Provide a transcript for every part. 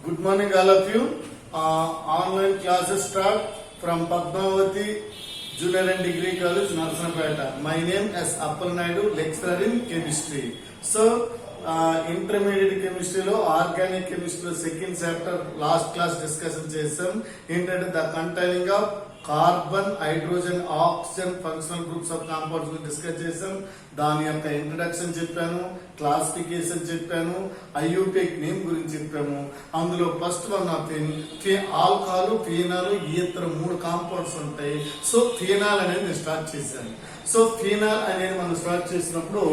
Good morning, all of you. Online classes start from Padmavati Junior and Degree College, Narsanapeta. My name is Appal Naidu, lecturer in chemistry. So, intermediate chemistry lo organic chemistry second chapter last class discussion chesam ఏంటంటే the containing of carbon hydrogen oxygen functional groups of compounds ని discuss చేసాం. దాని యొక్క introduction చెప్పాను, classification చెప్పాను, ఐయుపిక్ name గురించి చెప్పాము. అందులో first one of alcohol, phenol, ఈతర మూడు కాంపౌండ్స్ ఉంటాయి. సో ఫీనాల్ అనేది నేను స్టార్ట్ చేశాను. సో ఫీనాల్ అనేది మనం స్టార్ట్ చేసినప్పుడు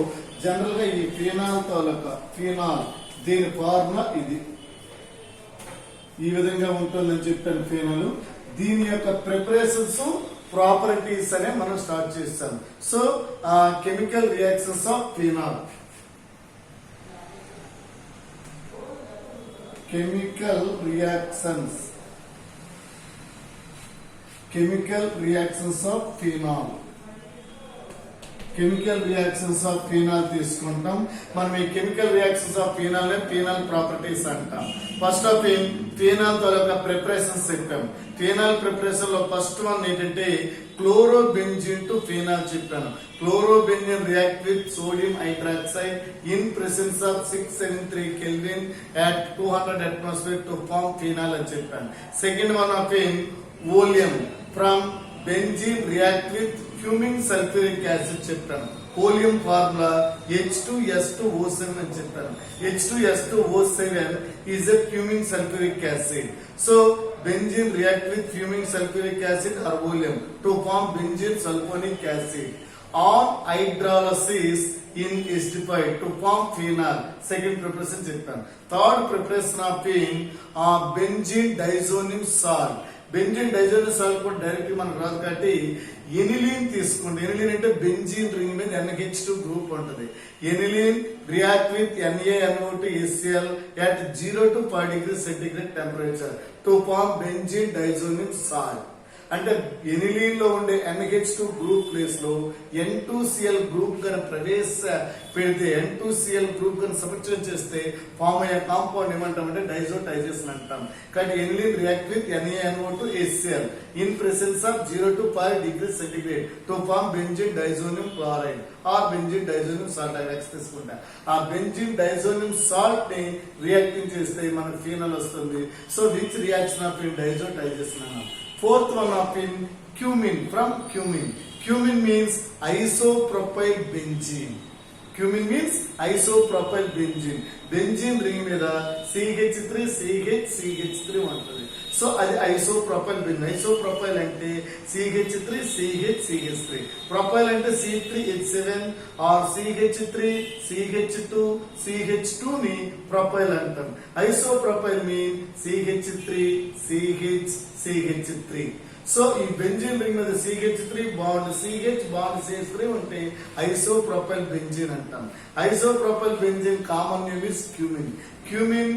జనరల్ గా ఈ ఫీనాల్ తాలూకా ఫీనాల్ దీని ఫార్ములా ఇది ఈ విధంగా ఉంటుందని చెప్పాను. ఫీనాల్ దీని యొక్క ప్రిపరేషన్స్ ప్రాపర్టీస్ అనే మనం స్టార్ట్ చేస్తాం. So chemical reactions of phenol, chemical reactions of phenol, chemical reactions of phenol తీసుకుంటాం. మనం ఈ chemical reactions of phenol phenol properties అంటాం. ఫస్ట్ ఆఫ్ ఫీనాల్ తాలూకా ప్రిపరేషన్స్ చెప్పాం. ఫీనాల్ ప్రిపరేషన్ లో ఫస్ట్ వన్ ఏంటంటే క్లోరోబెంజిన్ టు ఫీనాల్ చెప్పాను. Chlorobenzene react with sodium hydroxide in presence of 673 kelvin at 200 atmosphere to form phenol అని చెప్పాను. Second one of oleum from benzene react with cumin sulphuric acid చెప్పాను. Oleum formula H2S2O7 అని చెప్పాను. H2S2O7 is a fuming sulfuric acid. So benzene react with fuming sulfuric acid or oleum to form benzene sulfonic acid. On hydrolysis in acidified to form phenol. Second preparation చెప్పాను. Third preparation of benzene diazonium salt. Benzene diazonium salt కూడా direct మనకు రాదు కాబట్టి aniline తీసుకోండి. Aniline అంటే benzene ring మీద NH2 group ఉంటుంది. Aniline react with NaNO2HCl at 0 to 5 degrees centigrade temperature to form benzene diazonium salt. అంటే ఎనిలీన్ లో ఉండే NH2 గ్రూప్ ప్లేస్ లో N2Cl గ్రూప్ కనుక ప్రవేశ పెడితే N2Cl గ్రూప్ కనుక సబ్స్టిట్యూట్ చేస్తే ఫామ్ అయ్యే కాంపౌండ్ ఏమంటామంటే డైజోటైజేషన్ అంటాం. కానీ aniline react with NaNO2HCl in presence of 0 to 5 degrees centigrade to form benzene diazonium chloride or benzene diazonium salt X తీసుకుంటా. ఆ బెంజిన్ డైజోనియం సాల్ట్ ని రియాక్టింగ్ చేస్తే మనకు ఫీనాల్ వస్తుంది. So which reaction of diazotization అన్నాం. Fourth one of cumin from cumin. Cumin means isopropyl benzene. Cumin means isopropyl benzene. Benzene ring మీద CH3 ఉంటుంది. So అది ఐసోప్రొపైల్ బెంజీన్. ఐసోప్రొపైల్ అంటే CH3 propyl అంటే C3H7 ఆర్ CH2 ని propyl అంటాం. Isopropyl mean CH3. So ఈ benzene ring మీద CH3 bond CH3 ఉంటే ఐసోప్రొపైల్ బెంజీన్ అంటాం. Isopropyl benzene common name is cumin. Cumin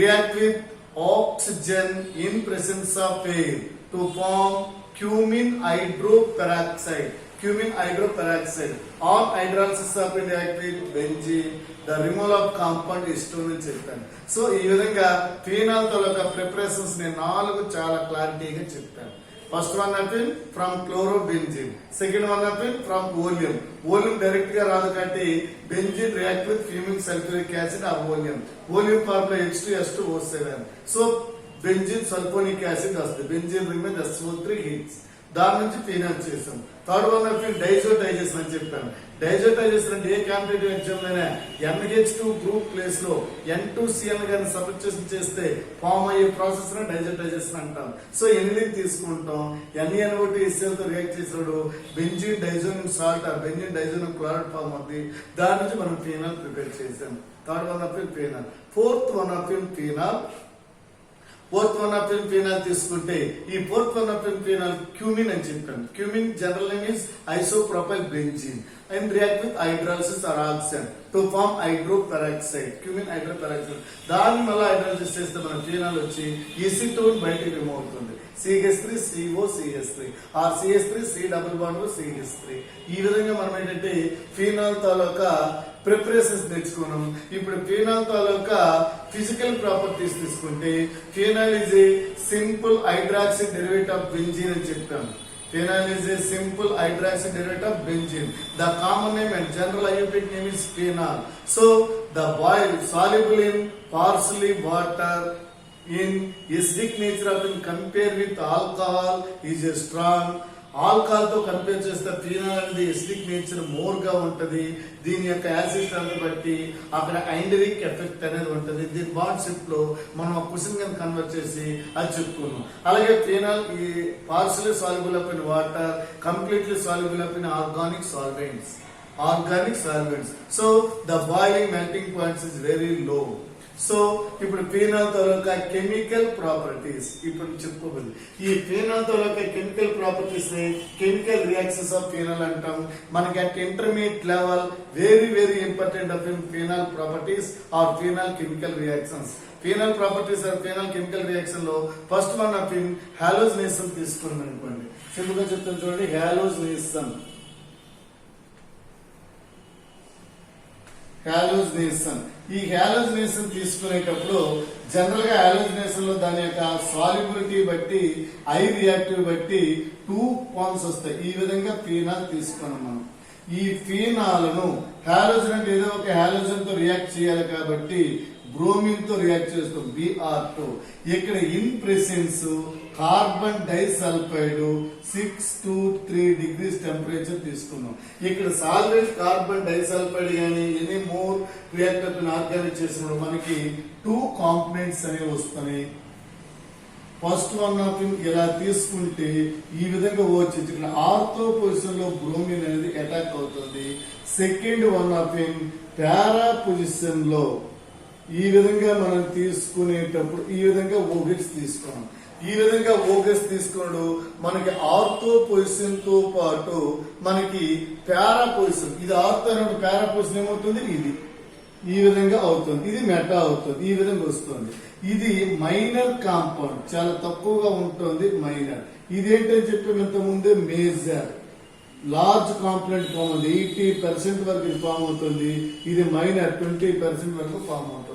react with oxygen in presence of air to form cumin hydroperoxide. On hydrolysis of react with benzene, the removal of compound acetone అని చెప్పాను. So ఈ విధంగా phenol తాలూకా preparations నేను 4 చాలా క్లారిటీగా చెప్పాను. First one అఫిన్ ఫ్రమ్ క్లోరోబెంజిన్, సెకండ్ వన్ అఫిన్ ఫ్రమ్ ఓలియం. ఓలియం డైరెక్ట్ గా రాదు కాబట్టి benzene react with fuming sulphuric acid ఆ oleum formula H2S2O7. So benzene sulphonic acid వస్తుంది. బెంజిన్ రింగ్ మీద SO3 హిట్స్. దాని నుంచి ఫీనాల్ చేసాం. థర్డ్ వన్ అఫిన్ డైజోటైజేషన్ అని చెప్పాను. డైజోటైజేషన్ అంటే ఏ కాంపిటేటివ్ ఎగ్జామ్ లోనే NH2 గ్రూప్ ప్లేస్ లో N2Cl గాని సబ్స్టిట్యూషన్ చేస్తే ఫామ్ అయ్యే ప్రాసెస్ ని డైజోటైజేషన్ అంటాం. సో ఎనిలిన్ తీసుకుంటాం. NaNO2HCl తో రియాక్ట్ చేసినప్పుడు బెంజిన్ డైజోనియం సాల్ట్ ఆ బెంజిన్ డైజోనియం క్లోరైడ్ ఫామ్ అవుతుంది. దాని నుంచి మనం ఫీనాల్ ప్రిపేర్ చేసాం. Third one of phenol. Fourth one of phenol తీసుకుంటే ఈ fourth one of phenol cumin అని చెప్పాను. Cumin general name is isopropyl benzene and react with hydrolysis or oxygen to form hydroperoxide. Cumin hydroperoxide. దాన్ని మళ్ళీ hydrolysis చేస్తే మన phenol వచ్చి acetone బయటకు రిమూవ్ అవుతుంది. CH3COCH3 are CH3 C double bond CH3. ఈ విధంగా మనం ఏంటంటే ఫీనాల్ తాలూకా ప్రిపరేషన్స్ నేర్చుకున్నాం. ఇప్పుడు ఫీనాల్ తాలూకా ఫిజికల్ ప్రాపర్టీస్ తీసుకుంటే phenol is a simple hydroxy derivative of benzene అని చెప్పాము. Phenol is a simple hydroxy derivative of benzene. The common name and general IUPAC name is phenol. So the boil soluble in partially water in acidic nature of compare with alcohol is a strong. Alcohol తో compare చేస్తే phenol అనేది acidic nature more గా ఉంటది. దీని యొక్క acid strength బట్టి అక్కడ ఐండరిక్ effect అనేది ఉంటది. దీని బాండ్ షిప్ లో మనం క్వశ్చన్ గా కన్వర్ట్ చేసి అది చెప్పుకున్నాం. అలాగే ఫీనాల్ ఈ partially soluble of in water, completely soluble of in organic solvents. So the boiling melting points is very low. So ఇప్పుడు ఫీనాల్ తాలూకా కెమికల్ ప్రాపర్టీస్ ఇప్పుడు చెప్పుకోబోదు. ఈ ఫీనాల్ తాలూకా కెమికల్ ప్రాపర్టీస్ ని కెమికల్ రియాక్షన్స్ ఆఫ్ ఫీనాల్ అంటాం. మనకి at intermediate level very important of phenol properties or phenol chemical reactions. Phenol properties or phenol chemical reaction లో ఫస్ట్ వన్ ఆఫ్ హాలోజినేషన్ తీసుకున్నాం అనుకోండి. సింపుల్ గా చెప్తాను చూడండి. హాలోజినేషన్ ఈ హాలోజినేషన్ తీసుకునేటప్పుడు జనరల్ గా హాలోజినేషన్ లో దాని యొక్క సాల్యుబిలిటీ బట్టి ఐ రియాక్టివ్ బట్టి 2 ఫార్మ్స్ వస్తాయి. ఈ విధంగా ఫీనాల్ తీసుకున్నాం మనం. ఈ ఫీనాల్ను హాలోజన్ అంటే ఏదో ఒక హాలోజన్ తో రియాక్ట్ చేయాలి కాబట్టి బ్రోమిన్ తో రియాక్ట్ చేస్తాం Br2. ఇక్కడ in presence carbon disulphide 6 to 3 degrees temperature తీసుకున్నాం. ఇక్కడ సాల్వెంట్ కార్బన్ డైసల్ఫైడ్ గానీ ఎనీ మోర్ రియాక్టర్ ఆర్గానిక్ చేసినప్పుడు మనకి 2 కాంపోనెంట్స్ అనేవి వస్తున్నాయి. ఫస్ట్ వన్ ఆఫ్ ఇలా తీసుకుంటే ఈ విధంగా వచ్చి ఇక్కడ ఆర్థో పొజిషన్ లో బ్రోమిన్ అనేది అటాక్ అవుతుంది. Second one of para position లో ఈ విధంగా మనం తీసుకునేటప్పుడు ఈ విధంగా OH తీసుకున్నాం. ఈ విధంగా OH తీసుకున్నాడు మనకి ఆర్థో పొజిషన్ తో పాటు మనకి పారా పొజిషన్, ఇది ఆర్థో అన్నప్పుడు పారా పొజిషన్ ఏమవుతుంది, ఇది ఈ విధంగా అవుతుంది, ఇది మెటా అవుతుంది, ఈ విధంగా వస్తుంది. ఇది మైనర్ కాంపౌండ్, చాలా తక్కువగా ఉంటుంది మైనర్. ఇదేంటని చెప్పి ఇంత ముందే మేజర్ లార్జ్ కాంపోనెంట్ ఫామ్ అవుతుంది. 80% వరకు ఇది ఫామ్ అవుతుంది. ఇది మైనర్ 20% వరకు ఫామ్ అవుతుంది.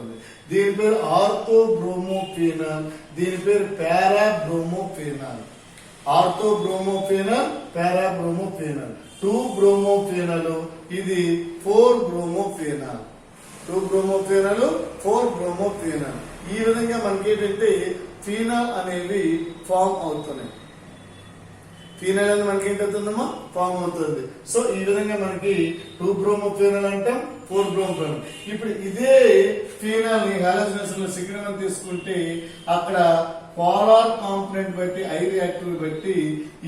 దీని పేరు ఆర్థో బ్రోమోఫినాల్, దీని పేరు పారా బ్రోమోఫినాల్. ఆర్థో బ్రోమోఫినాల్, పారా బ్రోమోఫినాల్. 2 బ్రోమోఫినాల్, ఇది 4 బ్రోమోఫినాల్. 2 బ్రోమోఫినాల్, 4 బ్రోమోఫినాల్. ఈ విధంగా మనకి ఏంటంటే ఫినాల్ అనేవి ఫామ్ అవుతున్నాయి. ఫినాల్ అనేది మనకి ఏంటవుతుందమ్మా, ఫామ్ అవుతుంది. సో ఈ విధంగా మనకి 2 బ్రోమోఫినాల్ అంటాం, 4 బ్రోమోఫినాల్. ఇప్పుడు ఇదే ఫినాల్ ని హాలోజినేషన్ లో సెకండ్ వన్ తీసుకుంటే అక్కడ పోలార్ కాంపోనెంట్ బట్టి ఐ రియాక్టివ్ బట్టి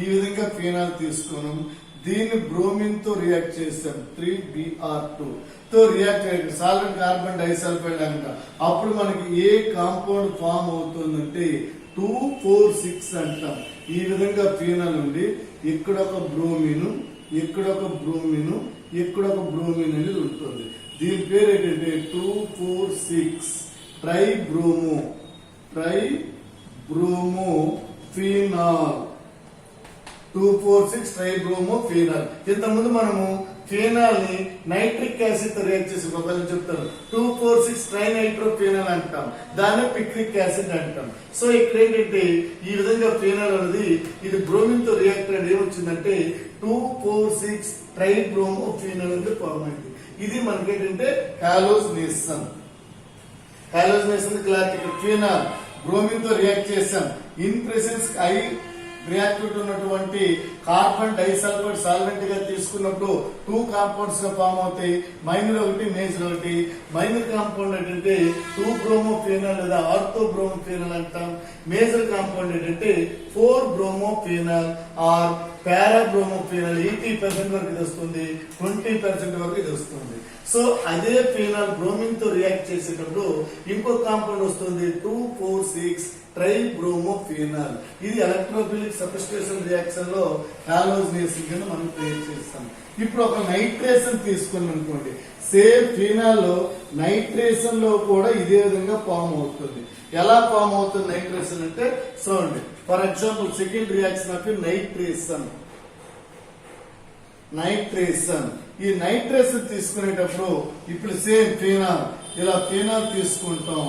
ఈ విధంగా ఫినాల్ తీసుకున్నాం. దీన్ని బ్రోమిన్ తో రియాక్ట్ చేస్తాం 3Br2 తో రియాక్ట్ అయ్యి సాల్వెంట్ కార్బన్ డైసల్ఫైడ్ అంట. అప్పుడు మనకి ఏ కాంపౌండ్ ఫామ్ అవుతుందంటే 2,4,6 అంటాం. ఈ విధంగా ఫినాల్ ఉండి ఇక్కడ ఒక బ్రోమిన్, ఇక్కడ ఒక బ్రోమిన్, ఇక్కడ ఒక బ్రోమిన్ అనేది ఉంటుంది. దీని పేరు ఏంటంటే 2,4,6 ట్రైబ్రోమో ఫినాల్. 2,4,6 ట్రైబ్రోమోఫినాల్. ఇంతకుముందు మనము ఫినాల్ ని నైట్రిక్ యాసిడ్ తో రియాక్ట్ చేసి ఒకవేళ చెప్తారు 2,4,6 ట్రైనైట్రోఫినాల్ అంటాం, దాన్ని పిక్రిక్ యాసిడ్ అంటాం. సో ఇక్కడ ఏంటంటే ఈ విధంగా ఫినాల్ అనేది ఇది బ్రోమిన్ తో రియాక్ట్ అనేది ఏమొచ్చిందంటే 2,4,6 ట్రైబ్రోమోఫినాల్ అనేది ఫార్మ్ అయింది. ఇది మనకి ఏంటంటే హాలోజినేషన్. క్లారిటీ. ఫినాల్ బ్రోమిన్ తో రియాక్ట్ చేసాం. ఇన్ ప్రెసెన్స్ ఐ రియాక్టివ్ ఉన్నటువంటి కార్బన్ డైసల్ఫైడ్ సాల్వెంట్ గా తీసుకున్నప్పుడు 2 కాంపౌండ్స్ గా ఫామ్ అవుతాయి. మైనర్ ఒకటి, మేజర్ ఒకటి. మైనర్ కాంపౌండ్ ఏంటంటే 2 బ్రోమోఫినాల్ లేదా ఆర్థో బ్రోమోఫినాల్ అంటాం. మేజర్ కాంపౌండ్ ఏంటంటే 4 బ్రోమోఫినాల్ ఆర్ పారా బ్రోమోఫినాల్. 80% వరకు ఇది వస్తుంది, 20% వరకు ఇది వస్తుంది. సో అదే ఫినాల్ బ్రోమిన్ తో రియాక్ట్ చేసేటప్పుడు ఇంకో కాంపౌండ్ వస్తుంది 2,4,6 ట్రైబ్రోమోఫినాల్. ఇది ఎలక్ట్రోఫిలిక్ సబ్స్టిట్యూషన్ రియాక్షన్ లో హాలోజినేషన్ కింద మనం క్రియేట్ చేస్తాం. ఇప్పుడు ఒక నైట్రేషన్ తీసుకున్నాం అనుకోండి, సేమ్ ఫినాల్ లో నైట్రేషన్ లో కూడా ఇదే విధంగా ఫామ్ అవుతుంది. ఎలా ఫామ్ అవుతుంది నైట్రేషన్ అంటే చూడండి. For example second reaction of nitration. Nitration. ఈ నైట్రేషన్ తీసుకునేటప్పుడు ఇప్పుడు సేమ్ ఫీనాల్, ఇలా ఫీనాల్ తీసుకుంటాం.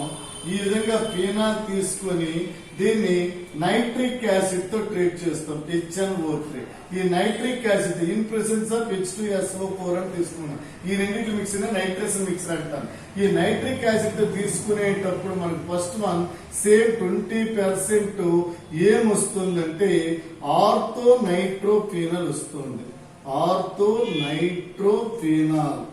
ఈ విధంగా ఫీనాల్ తీసుకొని దీన్ని నైట్రిక్ యాసిడ్ తో ట్రీట్ చేస్తాం, HNO3. ఈ nitric acid in presence of H2SO4 అని తీసుకున్నాం. ఈ రెండింటి మిక్స్ నైట్రేషన్ మిక్సర్ అంటాం. ఈ నైట్రిక్ యాసిడ్ తీసుకునేటప్పుడు మనకు ఫస్ట్ వన్ సేమ్ 20% ఏమొస్తుందంటే ఆర్థో నైట్రోఫీనాల్ వస్తుంది. ఆర్థో నైట్రోఫీనాల్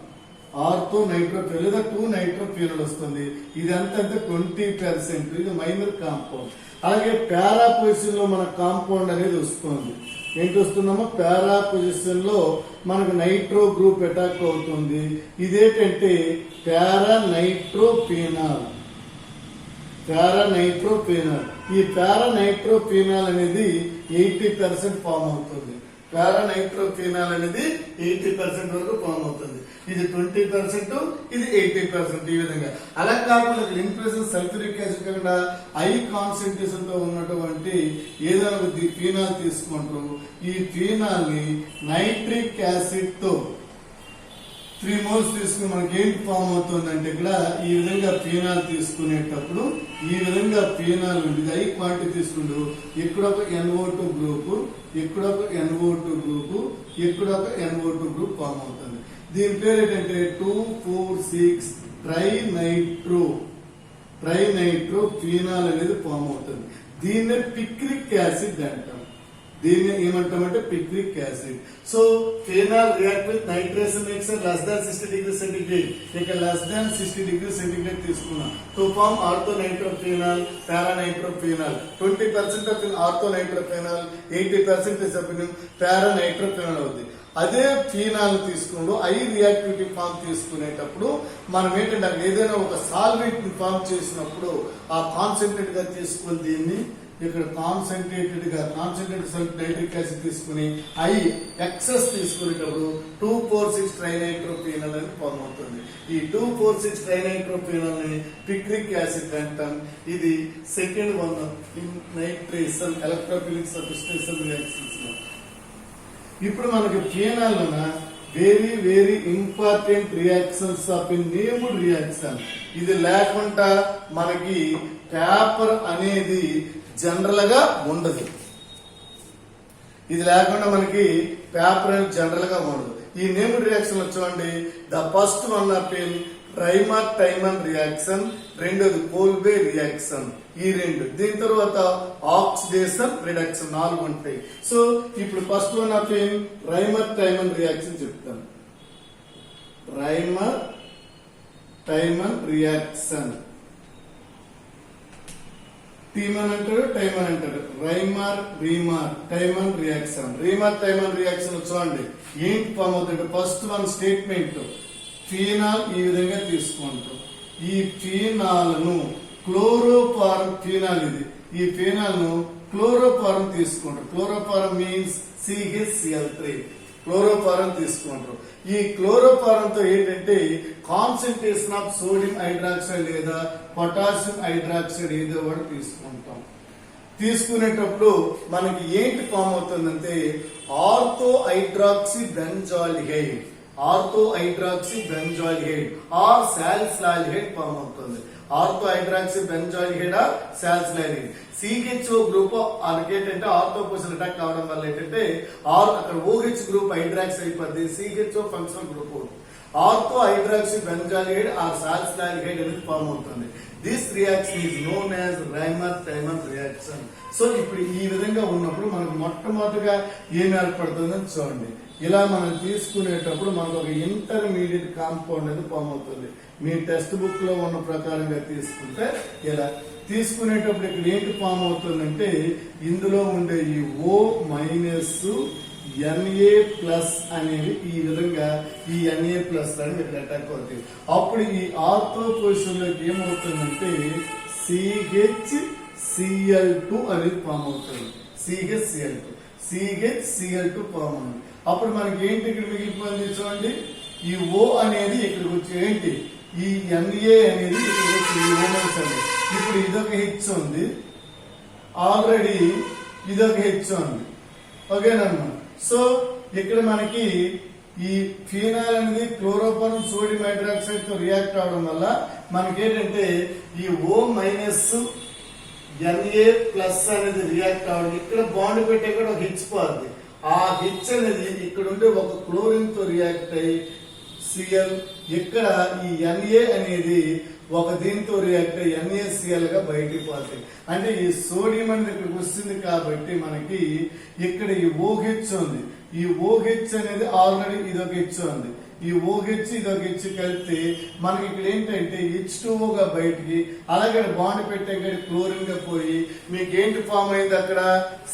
లేదా 2-నైట్రోఫీనాల్ వస్తుంది. ఇది అంత 20%. ఇది మైనర్ కాంపౌండ్. అలాగే పారా పొజిషన్ లో మన కాంపౌండ్ అనేది వస్తుంది. ఏంటి వస్తుందమ్మా? పారా పొజిషన్ లో మనకు నైట్రో గ్రూప్ అటాక్ అవుతుంది. ఇదేంటంటే పారానైట్రోఫీనాల్. ఈ పారానైట్రోఫీనాల్ అనేది 80% ఫామ్ అవుతుంది. పారానైట్రోఫీనాల్ అనేది 80% వరకు ఫామ్ అవుతుంది. ఇది 20%, ఇది 80%. ఈ విధంగా అలా కాకుండా ఇన్ప్రెషన్ సల్ఫ్యూరిక్ యాసిడ్ కాకుండా హై కాన్సన్ట్రేషన్ తో ఉన్నటువంటి ఏదైనా ఫీనాల్ తీసుకుంటారు. ఈ ఫీనాల్ ని నైట్రిక్ యాసిడ్ తో 3 moles తీసుకుని మనకి ఏంటి ఫామ్ అవుతుందంటే ఇక్కడ ఈ విధంగా ఫీనాల్ తీసుకునేటప్పుడు ఈ విధంగా ఫీనాల్ ఉంటుంది. హై క్వాంటిటీ తీసుకుంటూ ఇక్కడ ఒక NO2 గ్రూప్, ఇక్కడ ఒక NO2 గ్రూప్, ఇక్కడ ఒక NO2 గ్రూప్ ఫామ్ అవుతుంది. దీని పేరు ఏంటంటే 2,4,6 ట్రైనైట్రో ఫీనాల్ అనేది ఫామ్ అవుతుంది. దీన్నే పిక్రిక్ యాసిడ్ అంటాం. దీన్ని ఏమంటామంటే picric acid. So phenol react with nitration mixer less than 60 degrees centigrade. ఇక లెస్ దాన్ 60 degrees centigrade తీసుకున్నాం. To form orthonitrophenol, paranitrophenol. 20% of orthonitrophenol, 80% of paranitrophenol అవుతుంది. అదే ఫీనాల్ తీసుకున్నప్పుడు హై రియాక్టివిటీ ఫామ్ తీసుకునేటప్పుడు మనం ఏంటంటే ఏదైనా ఒక సాల్వెంట్ ఫామ్ చేసినప్పుడు ఆ కాన్సన్ట్రేట్ గా తీసుకుని దీన్ని ఇక్కడ కాన్సన్ట్రేటెడ్ నైట్రిక్ యాసిడ్ తీసుకుని హై ఎక్సెస్ తీసుకునేటప్పుడు 2,4,6 ట్రైనైట్రోఫీనాల్ అని ఫామ్ అవుతుంది. ఈ 2,4,6 ట్రైనైట్రోఫీనాల్ ని పిక్రిక్ యాసిడ్ అంటాం. ఇది second one nitration electrophilic substation reactions లో. ఇప్పుడు మనకి phenol very important reactions of named reaction. ఇది లేకుండా మనకి పేపర్ అనేది జనరల్ గా ఉండదు. ఇది లేకుండా మనకి పేపర్ అనేది జనరల్ గా ఉండదు. ఈ నేమ్డ్ రియాక్షన్ చూడండి. The first one of Reimer Tiemann reaction, రెండోది కోల్బే రియాక్షన్. ఈ రెండు. దీని తర్వాత ఆక్సిడేషన్ రిడక్షన్ 4 ఉంటాయి. సో ఇప్పుడు first one of Reimer Tiemann reaction చెప్తాను. రైమర్ టైమన్ రియాక్షన్, టీమన్ అంటారు, టైమన్ అంటారు. Reimer Tiemann reaction. Reimer Tiemann reaction చూడండి ఏంటి ఫామ్ అవుతుంది. ఫస్ట్ వన్ స్టేట్మెంట్ ఫీనాల్ ఈ విధంగా తీసుకుంటాం. ఈ ఫీనాల్ ను క్లోరోఫారం ఫీనాల్ ఇది. ఈ ఫీనాల్ ను క్లోరోఫారం తీసుకుంటారు. Chloroform means CHCl3. క్లోరోఫారం తీసుకుంటారు. ఈ క్లోరోఫారం తో ఏంటంటే కాన్సన్ట్రేషన్ ఆఫ్ సోడియం హైడ్రాక్సైడ్ లేదా పొటాషియం హైడ్రాక్సైడ్ ఏదో ఒకటి తీసుకుంటాం. తీసుకునేటప్పుడు మనకి ఏంటి ఫామ్ అవుతుందంటే ortho hydroxy benzaldehyde or salicylaldehyde form అవుతుంది. Ortho hydroxy benzaldehyde or salicylaldehyde. CHO group ఏంటంటే ఆర్థో పొజిషన్ అటాక్ కావడం వల్ల ఏంటంటే అక్కడ OH గ్రూప్ హైడ్రాక్స్ అయిపోద్ది. CHO functional group ortho hydroxy benzaldehyde or salicylaldehyde అనేది ఫామ్ అవుతుంది. This reaction is known as Reimer Tiemann reaction. So ఇప్పుడు ఈ విధంగా ఉన్నప్పుడు మనకు మొట్టమొదటిగా ఏం ఏర్పడుతుందని చూడండి. ఇలా మనం తీసుకునేటప్పుడు మనకు ఒక ఇంటర్మీడియట్ కాంపౌండ్ అనేది ఫామ్ అవుతుంది. మీ టెక్స్ట్ బుక్ లో ఉన్న ప్రకారంగా తీసుకుంటే ఇలా తీసుకునేటప్పుడు ఇక్కడ ఏంటి ఫామ్ అవుతుందంటే ఇందులో ఉండే ఈ O- Na+ అనేవి ఈ విధంగా ఈ Na+ అని ఇక్కడ అటాక్ అవుతాయి. అప్పుడు ఈ ఆర్థో పొజిషన్ లోకి ఏమవుతుందంటే CHCl2 అనేది ఫామ్ అవుతుంది. CHCl2 ఫామ్ అవుతుంది. అప్పుడు మనకి ఏంటి ఇక్కడ మిగిలిపోయింది చూడండి. ఈ O అనేది ఇక్కడికి వచ్చి ఏంటి ఈ Na అనేది ఇక్కడికి వచ్చి ఇప్పుడు ఇదొక H ఉంది, ఆల్రెడీ ఇదొక H ఉంది. ఓకేనమ్మా. సో ఇక్కడ మనకి ఈ ఫినాల్ అనేది క్లోరోఫార్మ్ సోడియం హైడ్రాక్సైడ్ తో రియాక్ట్ అవడం వల్ల మనకి ఏంటంటే ఈ O మైనస్ Na ప్లస్ అనేది రియాక్ట్ అవడం, ఇక్కడ బాండ్ పెట్టే కూడా ఒక హెచ్ పోద్ది. ఆ హెచ్ అనేది ఇక్కడ ఉండే ఒక క్లోరిన్ తో రియాక్ట్ అయ్యి Cl, ఇక్కడ ఈ Na అనేది ఒక దీంతో రియాక్ట్ అయ్యి NaCl గా బయటికి పోతాయి. అంటే ఈ సోడియం అనేది ఇక్కడికి వస్తుంది కాబట్టి మనకి ఇక్కడ ఈ OH ఉంది. ఈ OH అనేది ఆల్రెడీ ఇదొక హెచ్ ఉంది. ఈ OH ఇదొక హెచ్ కలిపితే మనకి ఇక్కడ ఏంటంటే H2O గా బయటికి, అలాగే బాండ్ పెట్టే క్లోరిన్ గా పోయి మీకు ఏంటి ఫామ్ అయింది, అక్కడ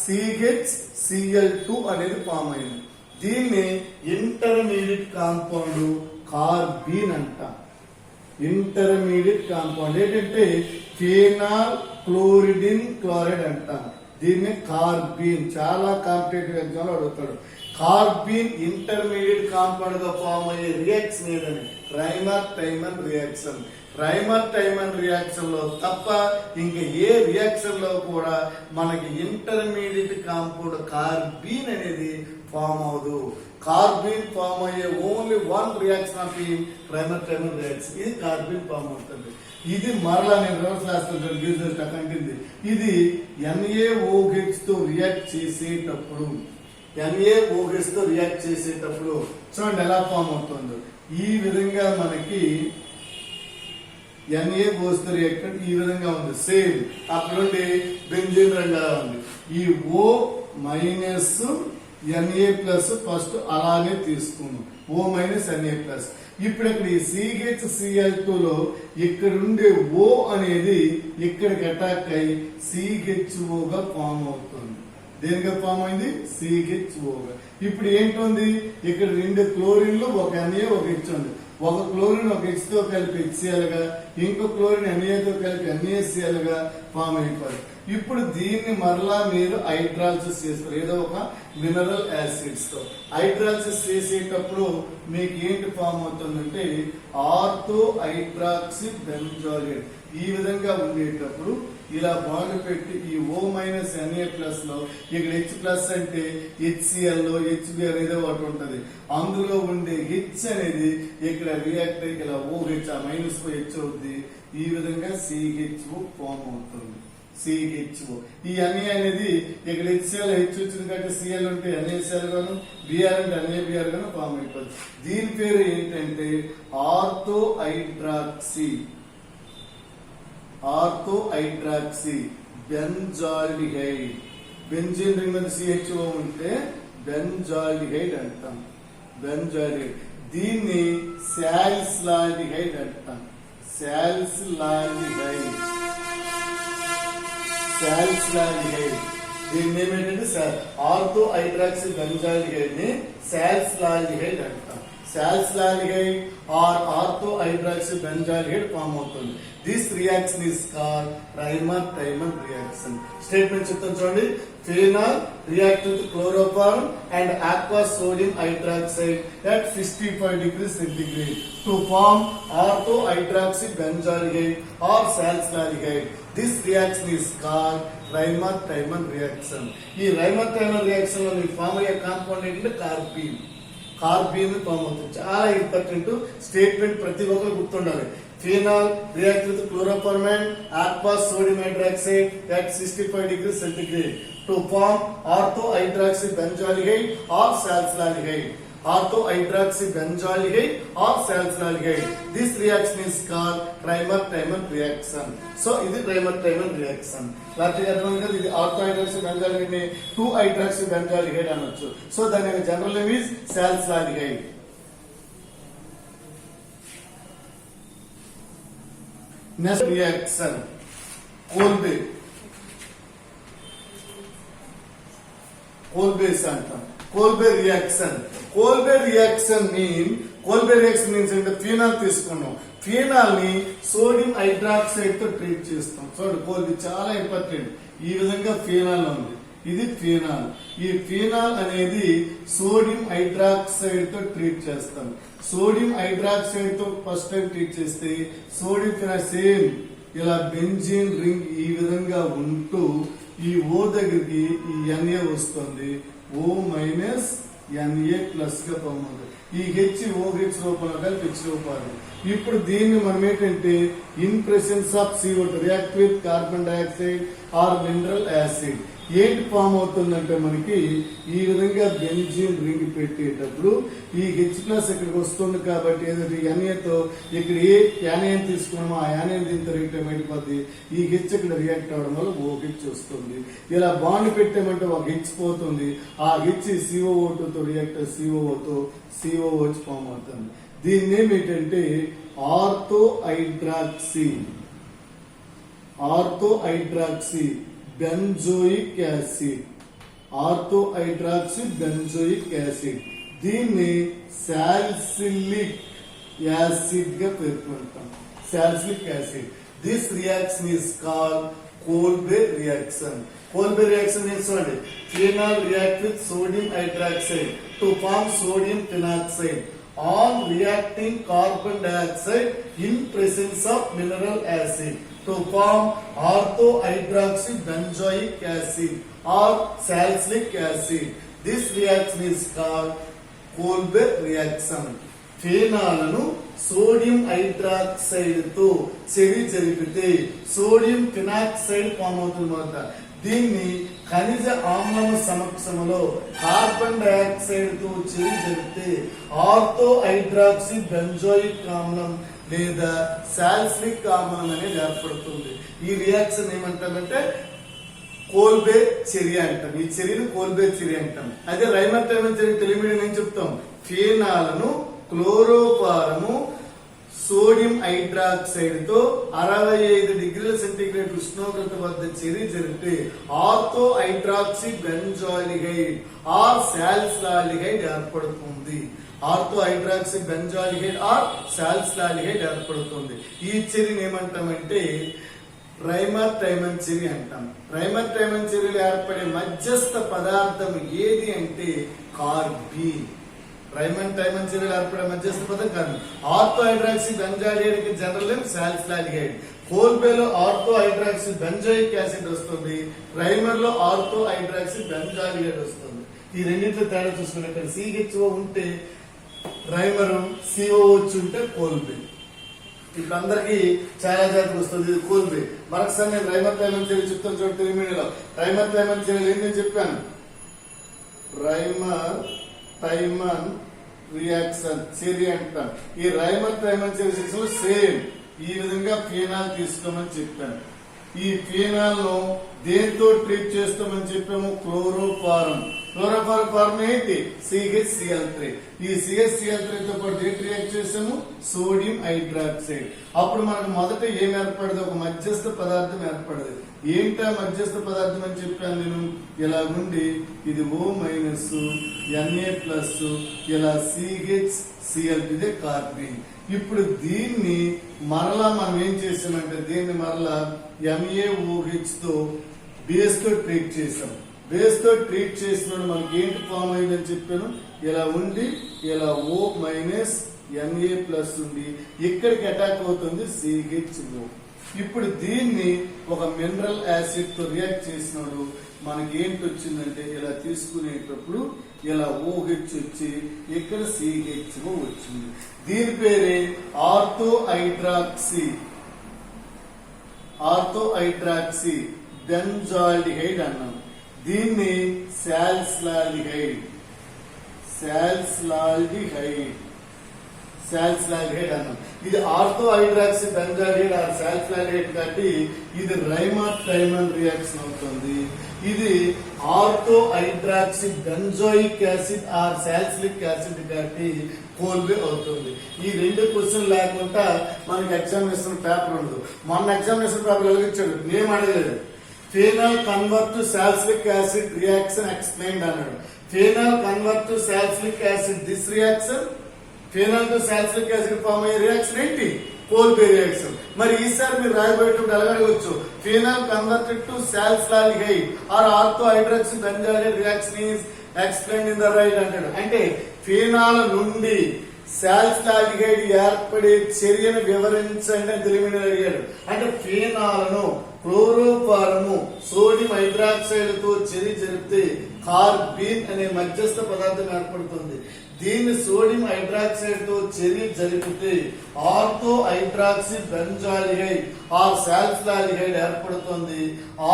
CHCl2 అనేది ఫామ్ అయింది. దీన్ని ఇంటర్మీడియట్ కాంపౌండ్ కార్బీన్ అంటాం. ఇంటర్మీడియట్ కాంపౌండ్ ఏంటంటే ఫినాల్ క్లోరిడిన్ క్లోరైడ్ అంటాం. దీన్ని కార్బీన్, చాలా కాంపిటేటివ్ ఎగ్జామ్ అడుగుతాడు. కార్బీన్ ఇంటర్మీడియట్ కాంపౌండ్ గా ఫామ్ అయ్యే రియాక్షన్ ఏదని primer Tiemann reaction. Primer Tiemann reaction లో తప్ప ఇంకా ఏ రియాక్షన్ లో కూడా మనకి ఇంటర్మీడియట్ కాంపౌండ్ కార్బీన్ అనేది ఫామ్ అవదు. కార్బీన్ ఫామ్ అయ్యే ఓన్లీ వన్ రియాక్షన్ ఆఫ్ ఈ ప్రైమర్ టైమన్ రియాక్షన్, ఇది కార్బీన్ ఫామ్ అవుతుంది. ఇది మరలా నేను రివర్స్ రాస్తాను కంటింది. ఇది NaOH తో రియాక్ట్ చేసేటప్పుడు, NaOH తో రియాక్ట్ చేసేటప్పుడు చూడండి ఎలా ఫామ్ అవుతుందో. ఈ విధంగా మనకి NaOH తో రియాక్ట్ ఈ విధంగా ఉంది, సేమ్ అక్కడ నుండి బెంజీన్ రంగా ఉంది. ఈ O minus Na plus first అలానే తీసుకున్నాం, O మైనస్ Na ప్లస్. ఇప్పుడు ఇక్కడ ఈ CHCl2 లో ఇక్కడ ఉండే O అనేది ఇక్కడికి అటాక్ అయి CHO గా ఫామ్ అవుతుంది. దేనిగా ఫామ్ అయింది, CHO గా. ఇప్పుడు ఏంటుంది, ఇక్కడ రెండు క్లోరిన్లు, ఒక Na ఒక హెచ్ ఉంది. ఒక క్లోరిన్ ఒక హెచ్ తో కలిపి HCl గా, ఇంకో క్లోరిన్ Na తో కలిపి NaCl గా ఫామ్ అయిపోయింది. ఇప్పుడు దీన్ని మరలా మీరు హైడ్రాలసిస్ చేస్తారు, ఏదో ఒక మినరల్ యాసిడ్స్ తో. హైడ్రాలసిస్ చేసేటప్పుడు మీకు ఏంటి ఫామ్ అవుతుందంటే ఆర్థో హైడ్రాక్సీ బెంజాయిడ్. ఈ విధంగా ఉండేటప్పుడు ఇలా బాండ్ పెట్టి ఈ O మైనస్ Na ప్లస్ లో ఇక్కడ H ప్లస్ అంటే HCl లో HBr ఏదో ఒకటి ఉంటది, అందులో ఉండే H అనేది ఇక్కడ రియాక్ట్ అయ్యి ఇలా OH ఆ మైనస్ H అవుతుంది. ఈ విధంగా CHO ఫామ్ అవుతుంది. CHO ఈ Na అనేది ఇక్కడ HCl H వచ్చింది కాబట్టి Cl ఉంటే NaCl గాను, Br అంటే NaBr గాను ఫామ్ అయిపోతుంది. దీని పేరు ఏంటంటే ortho hydroxy benzaldehyde. Benzene ring మీద CHO ఉంటే బెంజాల్డిహైడ్ అంటాం, బెంజాల్డిహైడ్. దీన్ని సాలిస్లాల్డిహైడ్ అంటాం, సాలిస్లాల్డిహైడ్. దీని నేమ్ ఏంటంటే ఆర్థో హైడ్రాక్సీ బెంజాల్డిహైడ్ ని సాలిస్లాల్డిహైడ్ అంటాం. Salicylaldehyde or ortho hydroxy benzaldehyde form అవుతుంది. This reaction is called Reimer Tiemann reaction. Statement చెప్తాను చూడండి. Phenol react with chloroform and aqueous sodium hydroxide at 65 degrees centigrade to form orthohydroxy benzaldehyde or salicylate. This reaction is called Reimer-Tiemann reaction. ఈ Reimer-Tiemann reaction లో form అయ్యే compound ఏంటంటే కార్బీన్. కార్బీన్ form అవుతుంది. చాలా important statement, ప్రతి ఒక్కరు గుర్తుండాలి. Phenol react with chloroform and aqueous sodium hydroxide at 65 degrees centigrade to form orthohydroxy benzaldehyde or salicylate. Orthohydroxy benzaldehyde or salicylate. This reaction is called Reimer-Tiemann reaction. So ఇది Reimer-Tiemann reaction. Last అర్థమైంది కదా, ఇది orthohydroxy benzaldehyde ని 2-hydroxy benzaldehyde అనొచ్చు. So దాని general name is salicylate. Next reaction, Kolbe అంటాం. Kolbe reaction. Kolbe reaction means అంటే phenol తీసుకున్నాం. ఫినాల్ ని సోడియం హైడ్రాక్సైడ్ తో ట్రీట్ చేస్తాం. చూడండి, కోల్బే చాలా ఇంపార్టెంట్. ఈ విధంగా ఫినాల్ ఉంది, ఇది ఫినాల్. ఈ ఫినాల్ అనేది సోడియం హైడ్రాక్సైడ్ తో ట్రీట్ చేస్తాం. సోడియం హైడ్రాక్సైడ్ తో ఫస్ట్ టైం ట్రీట్ చేస్తే సోడియం ఫినాల్ సేమ్ ఇలా బెంజీన్ రింగ్ ఈ విధంగా ఉంటూ ఈ O దగ్గరికి ఈ Na వస్తుంది. O మైనస్ Na ప్లస్ గా ఫామ్ అవుతుంది. ఈ హెచ్ OH రూపంలో కలిపి హెచ్ రూపాలు. ఇప్పుడు దీన్ని మనం ఏంటంటే in presence of CO2 react with carbon dioxide or mineral acid ఏంటి ఫామ్ అవుతుందంటే మనకి ఈ విధంగా బెంజీన్ రింగ్ పెట్టేటప్పుడు ఈ హెచ్ ప్లస్ ఇక్కడికి వస్తుంది కాబట్టి ఏదైతే ఎన్ఏతో ఇక్కడ ఏ యానియన్ తీసుకున్నామో ఆ యానియన్ దీంతో రియాక్ట్ అయిపోద్ది. ఈ హెచ్ ఇక్కడ రియాక్ట్ అవడం వల్ల OH వస్తుంది. ఇలా బాండ్ పెట్టామంటే ఒక హెచ్ పోతుంది. ఆ హెచ్ CO2తో రియాక్ట్ COOతో COOH ఫామ్ అవుతుంది. దీన్ని ఏమిటంటే ఆర్థోహైడ్రాక్సీ బెంజోయిక్ యాసిడ్. దీన్ని సాలిసిలిక్ యాసిడ్ గా పేర్కొంటాం. Salicylic acid. This reaction is called Kolbe reaction. Kolbe reaction means what? Phenol react with sodium hydroxide to form sodium phenoxide on reacting carbon dioxide in presence of mineral acid to form orthohydroxybenzoic acid or salicylic acid. This reaction is called Kolbe reaction. ఫేనాలను sodium hydroxide తో చెరి జరిపితే sodium phenoxide form అవుతుందన్నమాట. దీన్ని ఖనిజ ఆమ్లము సమక్షంలో carbon dioxide తో చెరి జరిపితే ఆర్థోహైడ్రాక్సీ బెంజోయిక్ ఆమ్లం లేదా సాలిసిలిక్ ఆమ్లం అనేది ఏర్పడుతుంది. ఈ రియాక్షన్ ఏమంటారంటే కోల్బే చర్య అంటాం. ఈ చర్యను కోల్బే చర్య అంటాం. అదే రైమర్ టైమర్ చర్య తెలియని నేను చెప్తాం. ఫేనాలను క్లోరోఫారము సోడియం హైడ్రాక్సైడ్ తో 65 డిగ్రీల సెంటీగ్రేడ్ ఉష్ణోగ్రత వద్ద చర్య జరిపితే ఆర్థోహైడ్రాక్సీ బెంజాలిహైడ్ ఆర్ సాలిసిలాల్డిహైడ్ ఏర్పడుతుంది. ఆర్థోహైడ్రాక్సీ బెంజాలిహైడ్ ఆర్ సాలిసిలాల్డిహైడ్ ఏర్పడుతుంది. ఈ చర్యను ఏమంటామంటే ప్రైమర్ టైమన్ చర్య అంటాం. ప్రైమర్ టైమన్ చర్యలు ఏర్పడే మధ్యస్థ పదార్థం ఏది అంటే కార్బీన్. ప్రైమర్ టైమన్ చర్యలు ఏర్పడే మధ్యస్థ పదార్థం కార్బీన్. ఆర్థోహైడ్రాక్సీ బెంజాలిహైడ్ కి జనరల్ నేమ్ సాలిసిలాల్డిహైడ్. కోల్బేలో ఆర్థోహైడ్రాక్సీ బెంజోయిక్ యాసిడ్ వస్తుంది. ప్రైమర్ లో ఆర్థోహైడ్రాక్సీ బెంజాలిహైడ్ వస్తుంది. ఈ రెండింటిలో తేడా చూసుకుని ఇక్కడ CHO ఉంటే ప్రైమర్, COOH ఉంటే కోల్బే. ఇప్పుడు అందరికి చాలా జాగ్రత్త వస్తుంది. ఇది కోల్బే. మరొకసారి నేను రైమర్ టైమన్ చర్య చెప్తాను చూడండి. తెలియలో రైమర్ టైమన్ చర్యలు ఏం నేను చెప్పాను. రైమర్ టైమన్ రియాక్షన్ చర్య అంటాం. ఈ రైమర్ టైమన్ చర్య సేమ్ ఈ విధంగా ఫీనాల్ తీసుకోమని చెప్పాను. ఈ ఫీనాల్ ను దేంతో ట్రీట్ చేస్తామని చెప్పాము. క్లోరోఫారం. క్లోరోఫారం ఏంటి? CHCl3. ఈ CHCl3 తో పాటు ఏంటి రియాక్ట్ చేసాము? Sodium hydroxide. అప్పుడు మనకు మొదట ఏం ఏర్పడదు? ఒక మధ్యస్థ పదార్థం ఏర్పడదు. ఏంటా మధ్యస్థ పదార్థం అని చెప్పాను నేను. ఇలా ఉండి ఇది O- Na+, ఇలా CHCl3 ఇదే కార్బీన్. ఇప్పుడు దీన్ని మరలా మనం ఏం చేసామంటే దీన్ని మరలా MaOH తో బేస్ తో ట్రీట్ చేసాం. బేస్ తో ట్రీట్ చేసినప్పుడు మనకి ఏంటి ఫామ్ అయిందని చెప్పాను. ఇలా ఉండి ఇలా O- Na+ ఉండి ఇక్కడికి అటాక్ అవుతుంది CHO. ఇప్పుడు దీన్ని ఒక మినరల్ యాసిడ్ తో రియాక్ట్ చేసినప్పుడు మనకి ఏంటి వచ్చిందంటే ఇలా తీసుకునేటప్పుడు ఇలా OH వచ్చి ఇక్కడ CHO వచ్చింది. దీని పేరే ఆర్థోహైడ్రాక్సీ బెంజాల్డిహైడ్ అన్నాం. దీన్ని సాలిసిలాల్డిహైడ్ అన్నాం. ఇది ఆర్థోహైడ్రాక్సీ బెంజాల్డిహైడ్ ఆర్ సాలిసిలాల్డిహైడ్ కాబట్టి ఇది రైమర్ టైమన్ రియాక్షన్ అవుతుంది. ఇది orthohydroxy benzoic acid or salicylic acid కాబట్టి కోల్బే అవుతుంది. ఈ రెండు క్వశ్చన్ లేకుండా మనకి ఎగ్జామినేషన్ పేపర్ ఉండదు. మొన్న ఎగ్జామినేషన్ పేపర్ ఎలాగిచ్చాడు నేమ్ అడగలేదు. Phenol convert to salicylic acid reaction explained అన్నాడు. Phenol convert to salicylic acid this reaction. Phenol to salicylic acid form అయ్యే రియాక్షన్ ఏంటి? Kolbe reaction. మరి ఈసారి మీరు రాయబోయేటప్పుడు ఎలాగడవచ్చు? Phenol converted to salicylaldehyde or orthohydroxy benzaldehyde reaction is explained in the right అంటాడు. అంటే ఫేనాల్ నుండి సాలిసిలాల్డిహైడ్ ఏర్పడే చర్యను వివరించండి అని తెలియని అడిగాడు. అంటే ఫేనాలను క్లోరోఫారము సోడియం హైడ్రాక్సైడ్ తో చర్య జరిపితే కార్బీన్ అనే మధ్యస్థ పదార్థం ఏర్పడుతుంది. దీన్ని సోడియం హైడ్రాక్సైడ్ తో చర్య జరిపితే ఆర్థో హైడ్రాక్సీ బెంజాలిహైడ్ ఆర్ సాల్ఫ్లాలిహైడ్ ఏర్పడుతుంది.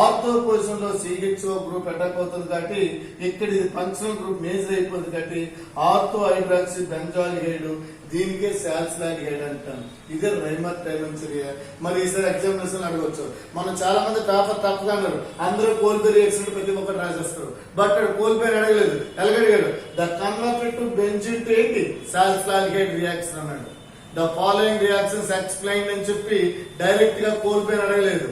ఆర్థో పొజిషన్ లో CHO గ్రూప్ అటాక్ అవుతుంది కాబట్టి ఇక్కడ ఇది ఫంక్షనల్ గ్రూప్ మేజర్ అయిపోతుంది కాబట్టి ఆర్థో హైడ్రాక్సీ బెంజాలిహైడ్, దీనికే సాల్ఫ్లాలిహైడ్ అంటాం. ఇదే రైమర్ టైమన్ చర్య. మరి ఈసారి ఎగ్జామినేషన్ అడగవచ్చు. మనం చాలా మంది పేపర్ తప్పుగా అన్నారు, అందరూ కోల్బెరీ రియాక్షన్ ప్రతి ఒక్కటి రాసేస్తారు. బట్ కోల్బెరీ అడగలేదు, ఎలాగడిగాడు? The converted to benzene to ఏంటి? సాల్ఫ్లాలిహైడ్ రియాక్షన్ అన్నాడు. ద ఫాలోయింగ్ రియాక్షన్స్ ఎక్స్ప్లెయిన్ అని చెప్పి డైరెక్ట్ గా కోల్బెరీ అడగలేదు.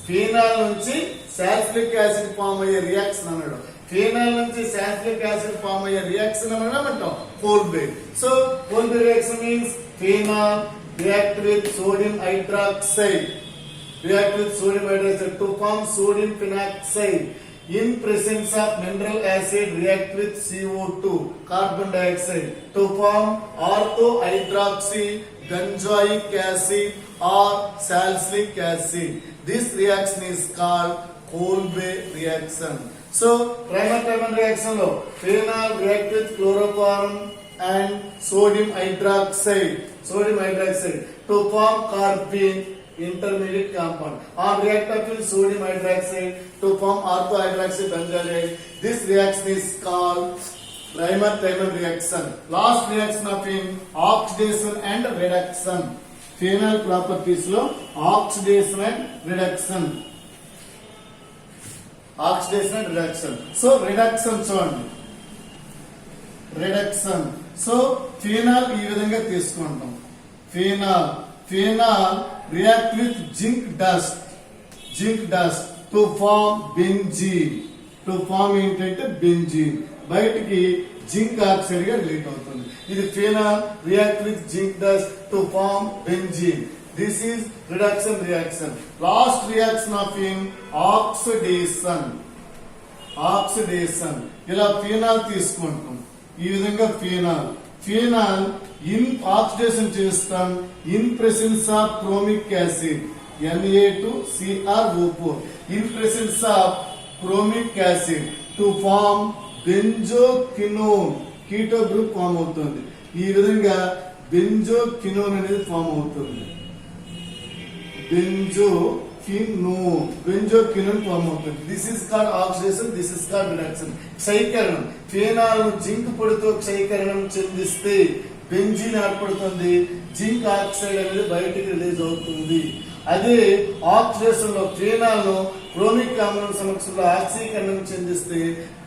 ఫీనాల్ నుంచి సాల్ఫ్లిక్ యాసిడ్ ఫామ్ అయ్యే రియాక్షన్ అన్నాడు. ఫీనాల్ నుంచి సాల్ఫ్లిక్ యాసిడ్ ఫామ్ అయ్యే రియాక్షన్ అనమంటాం కోల్బెరీ. సో కోల్బెరీ reaction means phenol react with sodium hydroxide to form sodium phenoxide. In presence of mineral acid react with CO2 carbon dioxide to form orthohydroxy benzoic acid or salicylic acid. This reaction is called Kolbe reaction. So Reimer-Tiemann reaction lo phenol react with chloroform and sodium hydroxide to form carbene intermediate compound, or react with sodium hydroxide to form orthohydroxy benzaldehyde. This reaction is called Reimer-Tiemann reaction. Last reaction of oxidation and reduction. Phenol properties lo oxidation and reduction. So reduction చూడండి, reduction. So phenol ఈ విధంగా తీసుకుంటాం. Phenol react with zinc dust to form benzene. To form ఏంటంటే benzene. బయటికి zinc oxide గా release అవుతుంది. ఇది phenol react with zinc dust to form benzene. This is reduction reaction. Last reaction of oxidation. ఇలా phenol తీసుకుంటాం. ఈ విధంగా phenol in oxidation చేస్తాం in presence of chromic acid Na2CrO4. In presence of chromic acid to form benzoquinone. Keto group form అవుతుంది. ఈ విధంగా benzoquinone అనేది form అవుతుంది. బెంజోక్వినోన్ ఫామ్ అవుతుంది. This is called oxidation, this is called reduction. క్షయీకరణం. Phenol zinc పొడితో క్షయీకరణం చెందిస్తే బెంజీన్ ఏర్పడుతుంది. జింక్ ఆక్సైడ్ అనేది బయటికి రిలీజ్ అవుతుంది. అదే ఆక్సిడేషన్ లో ఫీనాల్ ను క్రోమిక్ ఆమ్లం సమక్షంలో ఆక్సీకరణం చెందిస్తే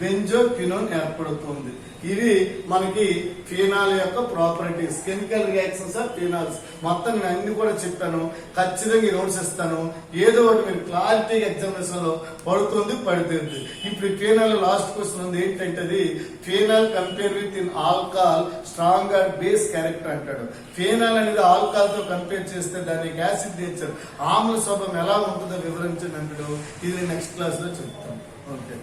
బెంజోక్వినోన్ ఏర్పడుతుంది. ఇవి మనకి ఫీనాల్ యొక్క properties. Chemical reactions of phenols. మొత్తం నేను అన్ని కూడా చెప్పాను. ఖచ్చితంగా ఈ నోట్స్ ఇస్తాను. ఏదో ఒకటి మీరు క్లారిటీగా ఎగ్జామినేషన్ లో పడుతుంది. ఇప్పుడు ఫీనాల్ లాస్ట్ క్వశ్చన్ ఉంది. ఏంటంటే phenol compare with in alcohol strong and base character అంటాడు. ఫీనాల్ అనేది ఆల్కహాల్ తో కంపేర్ చేస్తే దానికి యాసిడ్ నేచర్, ఆమ్ల స్వభావం ఎలా ఉంటుందో వివరించండి అంటాడు. ఇది నెక్స్ట్ క్లాస్ లో చెప్తాను. ఓకే.